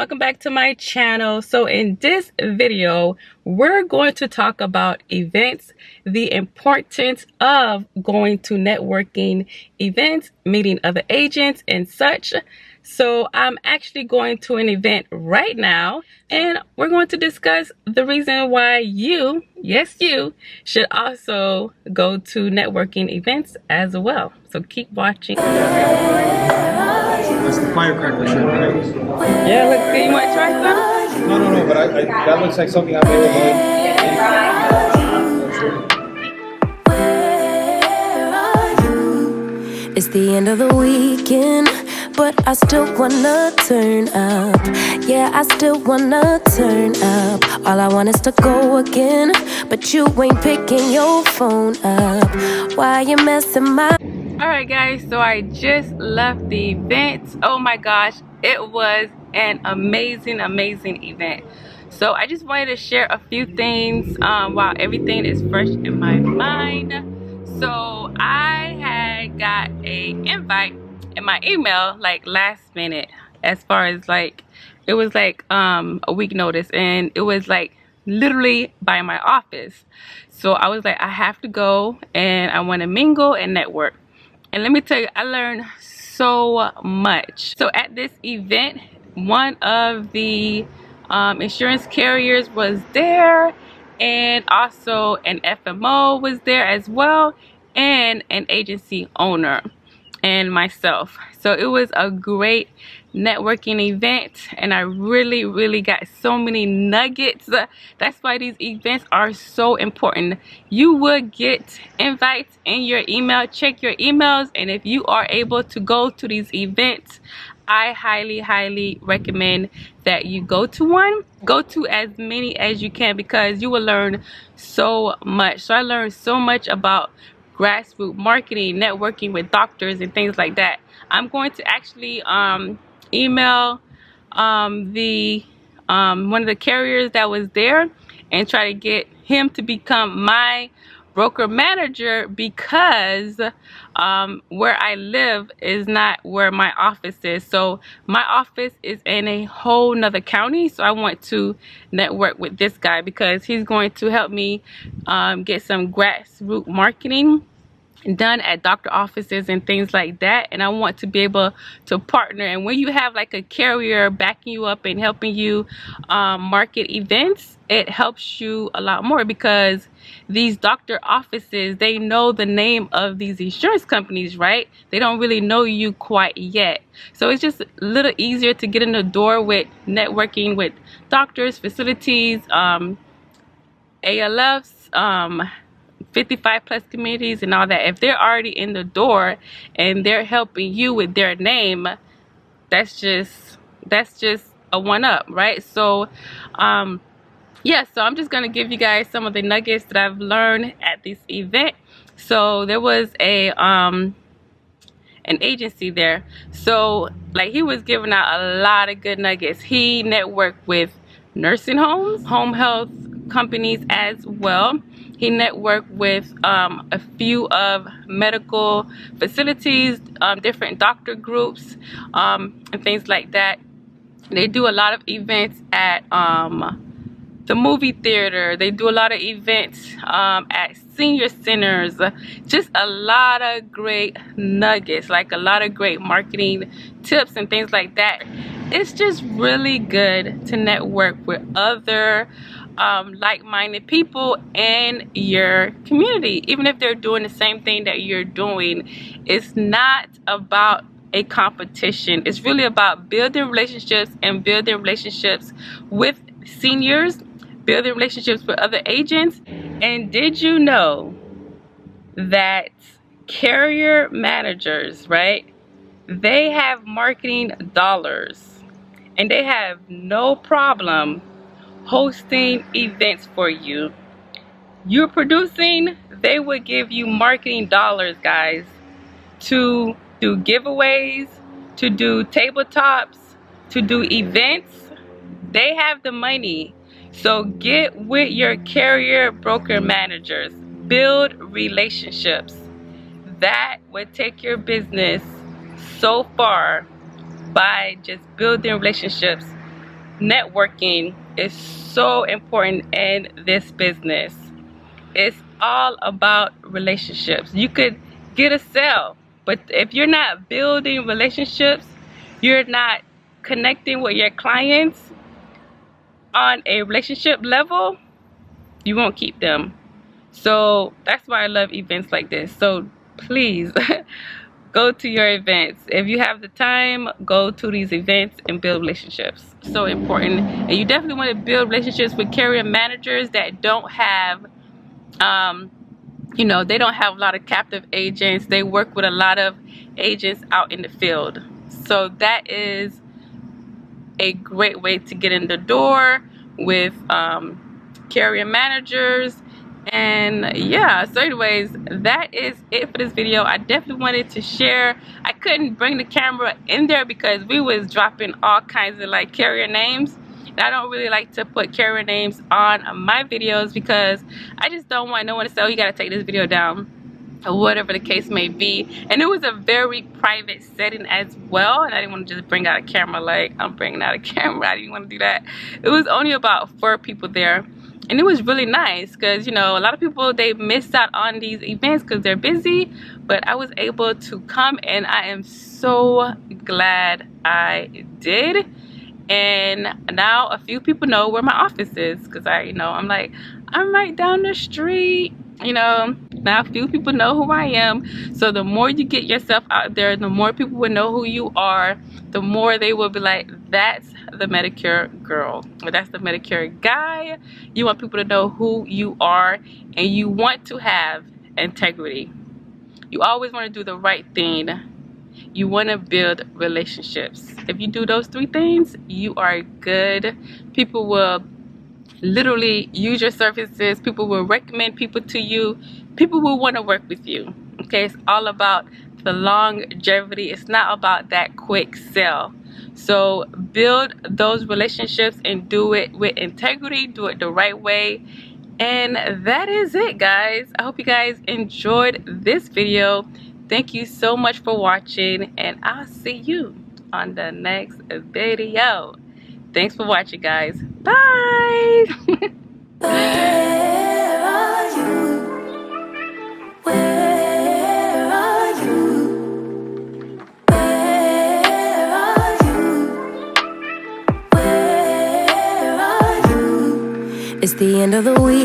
welcome back to my channel. So in this video, we're going to talk about events, the importance of going to networking events, meeting other agents and such. So I'm actually going to an event right now, and we're going to discuss the reason why you, yes you, should also go to networking events as well. So keep watching. That's the firecracker shirt, right? Yeah, look, you want to try some? No, but I that looks like something I made. It's the end of the weekend, but I still wanna turn up. Yeah, I still wanna turn up. All I want is to go again, but you ain't picking your phone up. Why you messing my... Alright guys, so I just left the event. Oh my gosh, it was an amazing event. So I just wanted to share a few things while everything is fresh in my mind. So I had got a invite in my email like last minute, as far as like it was like a week notice, and it was like literally by my office. So I was like, I have to go and I want to mingle and network. And let me tell you, I learned so much. So at this event, one of the insurance carriers was there, and also an FMO was there as well, and an agency owner and myself. So it was a great networking event, and I really got so many nuggets. That's why these events are so important. You would get invites in your email. Check your emails, and if you are able to go to these events, I highly recommend that you go to one. Go to as many as you can, because you will learn so much. So I learned so much about grassroots marketing, networking with doctors and things like that. I'm going to actually email one of the carriers that was there and try to get him to become my broker manager, because where I live is not where my office is. So my office is in a whole nother county, so I want to network with this guy because he's going to help me get some grassroots marketing done at doctor offices and things like that. And I want to be able to partner. And when you have like a carrier backing you up and helping you market events, it helps you a lot more, because these doctor offices, they know the name of these insurance companies, right? They don't really know you quite yet. So it's just a little easier to get in the door with networking with doctors, facilities, ALFs, 55+ communities and all that. If they're already in the door and they're helping you with their name, that's just a one-up, right? So yeah, so I'm just gonna give you guys some of the nuggets that I've learned at this event. So there was a an agency there, so like he was giving out a lot of good nuggets. He networked with nursing homes, home health companies as well. He networked with a few of medical facilities, different doctor groups, and things like that. They do a lot of events at the movie theater. They do a lot of events at senior centers. Just a lot of great nuggets, like a lot of great marketing tips and things like that. It's just really good to network with other like-minded people in your community, even if they're doing the same thing that you're doing. It's not about a competition. It's really about building relationships, and building relationships with seniors, building relationships with other agents. And did you know that carrier managers, right, they have marketing dollars, and they have no problem hosting events for you? You're producing, they would give you marketing dollars, guys, to do giveaways, to do tabletops, to do events. They have the money. So get with your carrier broker managers. Build relationships. That would take your business so far, by just building relationships networking is so important in this business. It's all about relationships. You could get a sale, but if you're not building relationships, you're not connecting with your clients on a relationship level, you won't keep them. So that's why I love events like this. So please go to your events. If you have the time, go to these events and build relationships. So important. And you definitely want to build relationships with carrier managers that don't have they don't have a lot of captive agents. They work with a lot of agents out in the field. So that is a great way to get in the door with carrier managers. And yeah, so anyways, that is it for this video. I definitely wanted to share. I couldn't bring the camera in there because we was dropping all kinds of like carrier names. And I don't really like to put carrier names on my videos because I just don't want no one to say, oh, you gotta take this video down, or whatever the case may be. And it was a very private setting as well, and I didn't want to just bring out a camera like I'm bringing out a camera. I didn't want to do that. It was only about 4 people there, and it was really nice because, you know, a lot of people, they miss out on these events because they're busy, but I was able to come, and I am so glad I did. And now a few people know where my office is because I'm like, I'm right down the street. Now a few people know who I am. So the more you get yourself out there, the more people will know who you are, the more they will be like, that's the Medicare girl, or that's the Medicare guy. You want people to know who you are, and you want to have integrity. You always want to do the right thing. You want to build relationships. If you do those 3 things, you are good. People will literally use your services. People will recommend people to you. People will want to work with you. Okay, it's all about the longevity. It's not about that quick sell. So build those relationships and do it with integrity. Do it the right way. And that is it, guys. I hope you guys enjoyed this video. Thank you so much for watching, and I'll see you on the next video. Thanks for watching, guys. Bye. Where are you? Where are you? Where are you? Where are you? It's the end of the week.